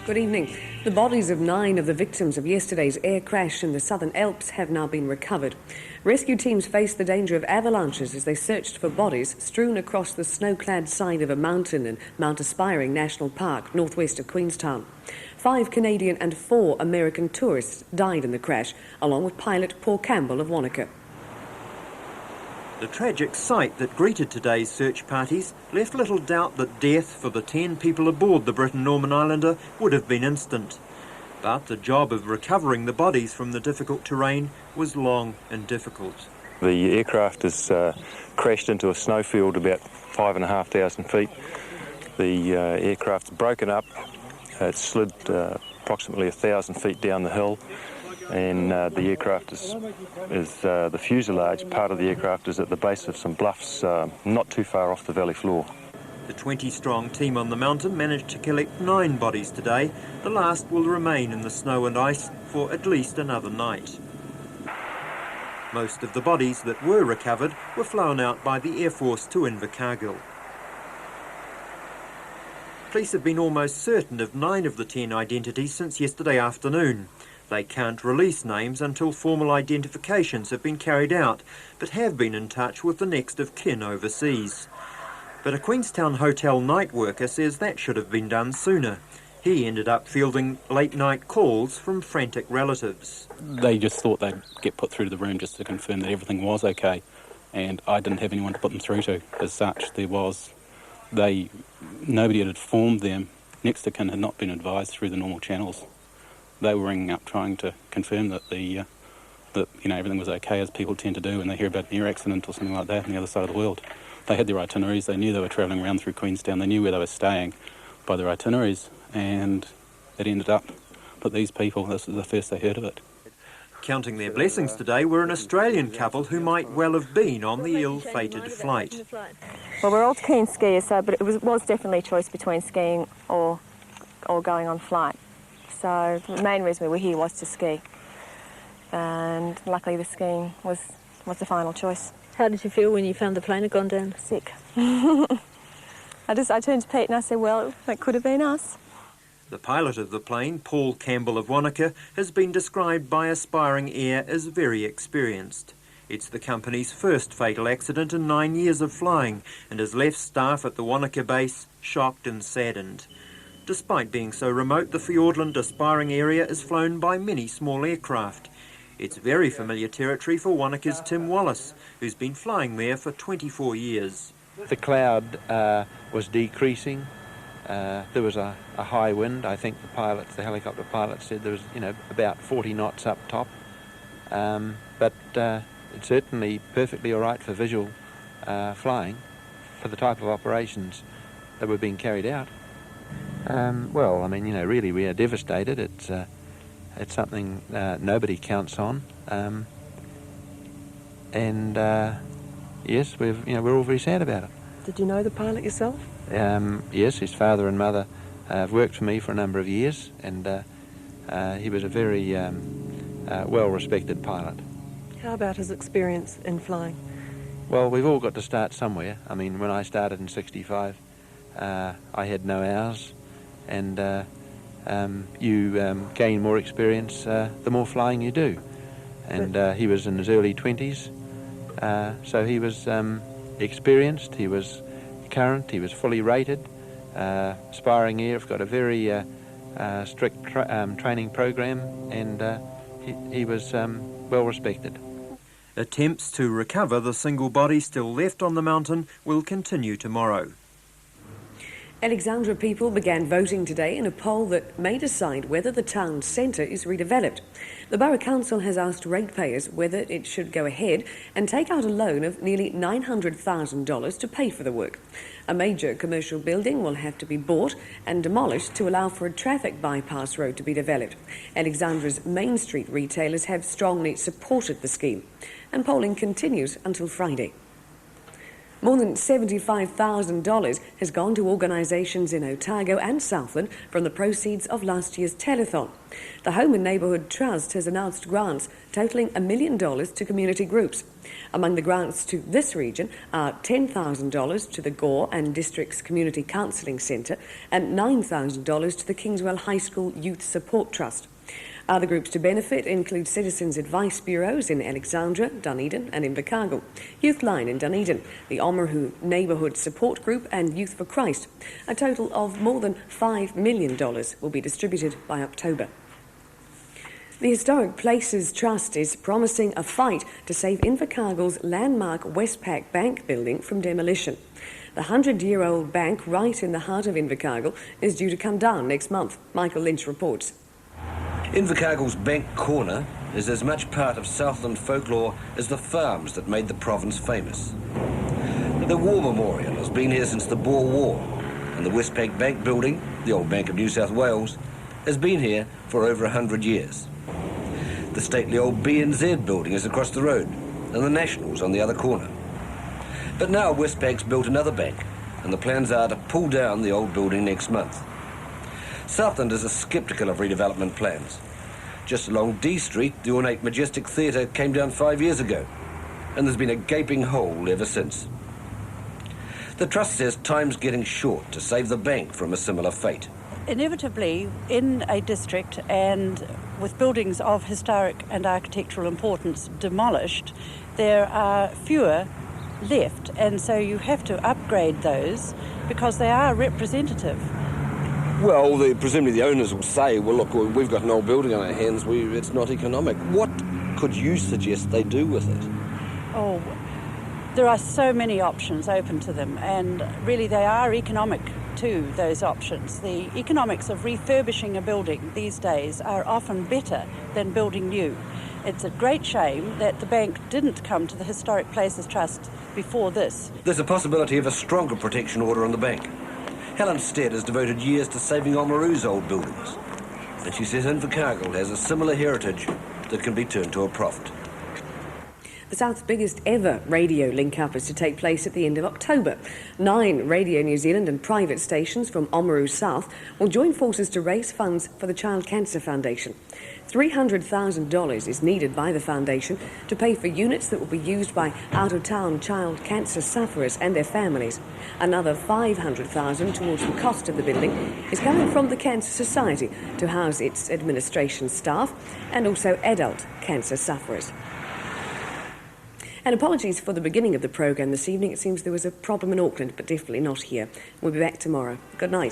Good evening. The bodies of 9 of the victims of yesterday's air crash in the southern Alps have now been recovered. Rescue teams faced the danger of avalanches as they searched for bodies strewn across the snow-clad side of a mountain in Mount Aspiring National Park, northwest of Queenstown. 5 Canadian and 4 American tourists died in the crash, along with pilot Paul Campbell of Wanaka. The tragic sight that greeted today's search parties left little doubt that death for the 10 people aboard the Britain-Norman Islander would have been instant. But the job of recovering the bodies from the difficult terrain was long and difficult. The aircraft has crashed into a snowfield about 5,500 feet. The aircraft's broken up. It slid approximately 1,000 feet down the hill. And the aircraft is the fuselage part of the aircraft is at the base of some bluffs not too far off the valley floor. The 20-strong team on the mountain managed to collect 9 bodies today. The last will remain in the snow and ice for at least another night. Most of the bodies that were recovered were flown out by the Air Force to Invercargill. Police have been almost certain of 9 of the 10 identities since yesterday afternoon. They can't release names until formal identifications have been carried out, but have been in touch with the next of kin overseas. But a Queenstown hotel night worker says that should have been done sooner. He ended up fielding late-night calls from frantic relatives. They just thought they'd get put through to the room just to confirm that everything was okay, and I didn't have anyone to put them through to. As such, nobody had informed them. Next of kin had not been advised through the normal channels. They were ringing up trying to confirm that everything was okay, as people tend to do when they hear about an air accident or something like that on the other side of the world. They had their itineraries, they knew they were travelling around through Queenstown, they knew where they were staying by their itineraries, and it ended up. But these people, this is the first they heard of it. Counting their blessings today were an Australian couple who might well have been on the ill-fated flight. Well, we're all keen skiers, but it was definitely a choice between skiing or going on flight. So the main reason we were here was to ski, and luckily the skiing was the final choice. How did you feel when you found the plane had gone down? Sick. I turned to Pete and I said, well, that could have been us. The pilot of the plane, Paul Campbell of Wanaka, has been described by Aspiring Air as very experienced. It's the company's first fatal accident in 9 years of flying and has left staff at the Wanaka base shocked and saddened. Despite being so remote, the Fiordland Aspiring area is flown by many small aircraft. It's very familiar territory for Wanaka's Tim Wallis, who's been flying there for 24 years. The cloud was decreasing. There was a high wind. I think the helicopter pilot said there was, about 40 knots up top. But it's certainly perfectly all right for visual flying for the type of operations that were being carried out. Really we are devastated. It's something nobody counts on. Yes, we're all very sad about it. Did you know the pilot yourself? Yes, his father and mother have worked for me for a number of years, and he was a very well-respected pilot. How about his experience in flying? Well, we've all got to start somewhere. I mean, when I started in '65, I had no hours, and you gain more experience the more flying you do. And he was in his early 20s, so he was experienced, he was current, he was fully rated. Aspiring Air have got a very strict training program, and he was well respected. Attempts to recover the single body still left on the mountain will continue tomorrow. Alexandra people began voting today in a poll that may decide whether the town centre is redeveloped. The Borough Council has asked ratepayers whether it should go ahead and take out a loan of nearly $900,000 to pay for the work. A major commercial building will have to be bought and demolished to allow for a traffic bypass road to be developed. Alexandra's Main Street retailers have strongly supported the scheme, and polling continues until Friday. More than $75,000 has gone to organisations in Otago and Southland from the proceeds of last year's telethon. The Home and Neighbourhood Trust has announced grants totalling $1 million to community groups. Among the grants to this region are $10,000 to the Gore and District's Community Counselling Centre and $9,000 to the Kingswell High School Youth Support Trust. Other groups to benefit include Citizens Advice Bureaus in Alexandra, Dunedin and Invercargill, Youth Line in Dunedin, the Oamaru Neighbourhood Support Group and Youth for Christ. A total of more than $5 million will be distributed by October. The Historic Places Trust is promising a fight to save Invercargill's landmark Westpac Bank building from demolition. The 100-year-old bank right in the heart of Invercargill is due to come down next month. Michael Lynch reports. Invercargill's Bank Corner is as much part of Southland folklore as the farms that made the province famous. The War Memorial has been here since the Boer War, and the Westpac Bank building, the old Bank of New South Wales, has been here for over 100 years. The stately old BNZ building is across the road, and the National's on the other corner. But now Westpac's built another bank, and the plans are to pull down the old building next month. Southland is sceptical of redevelopment plans. Just along D Street, the ornate Majestic Theatre came down 5 years ago, and there's been a gaping hole ever since. The Trust says time's getting short to save the bank from a similar fate. Inevitably, in a district and with buildings of historic and architectural importance demolished, there are fewer left, and so you have to upgrade those because they are representative. Well, presumably the owners will say, well, look, we've got an old building on our hands, it's not economic. What could you suggest they do with it? Oh, there are so many options open to them, and really they are economic too, those options. The economics of refurbishing a building these days are often better than building new. It's a great shame that the bank didn't come to the Historic Places Trust before this. There's a possibility of a stronger protection order on the bank. Helen Stead has devoted years to saving Oamaru's old buildings, and she says Invercargill has a similar heritage that can be turned to a profit. The South's biggest ever radio link-up is to take place at the end of October. 9 Radio New Zealand and private stations from Oamaru South will join forces to raise funds for the Child Cancer Foundation. $300,000 is needed by the foundation to pay for units that will be used by out-of-town child cancer sufferers and their families. Another $500,000 towards the cost of the building is coming from the Cancer Society to house its administration staff and also adult cancer sufferers. And apologies for the beginning of the programme this evening. It seems there was a problem in Auckland, but definitely not here. We'll be back tomorrow. Good night.